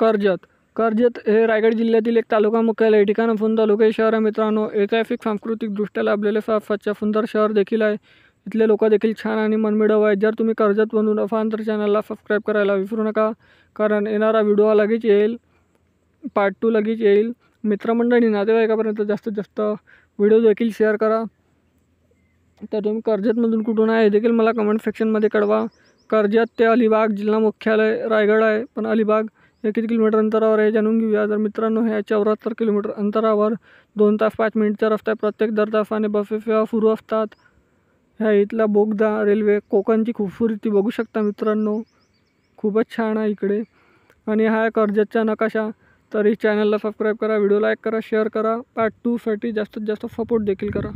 कर्जत हे रायगड जिल्ह्यातील एक तालुका मुख्यालय ठिकाण असून तालुका शहर आहे मित्रांनो. ऐतिहासिक सांस्कृतिक दृष्ट्या लाभलेले स्वच्छ सुंदर शहर देखील आहे. इथले लोक देखील छान आणि मनमिळाऊ आहेत. जर तुम्ही कर्जत बनून असाल तर चॅनलला सबस्क्राईब करायला विसरू नका, कारण येणारा व्हिडिओ लगेच येईल, पार्ट 2 लगेच येईल. मित्रमंडळी नातेवाईकापर्यंत जास्तीत जास्त व्हिडिओ देखील शेअर करा. तर तुम्ही कर्जतमधून कुठून आहे हे देखील मला कमेंट सेक्शनमध्ये कळवा. कर्जत ते अलिबाग जिल्हा मुख्यालय रायगड आहे, पण अलिबाग हे किती किलोमीटर अंतरावर आहे जाणून घेऊया. तर मित्रांनो, हे 74 किलोमीटर अंतरावर 2 तास 5 मिनिटचा रस्ता आहे. प्रत्येक दर तासाने बस सेवा सुरू असतात. ह्या इथला बोगदा, रेल्वे, कोकणची खूबसूरती बघू शकता मित्रांनो, खूपच छान आहे इकडे. आणि हा आहे कर्जतचा नकाशा. तरी चॅनलला सबस्क्राईब करा, व्हिडिओ लाईक करा, शेअर करा. पार्ट 2 साठी जास्तीत जास्त सपोर्ट देखील करा.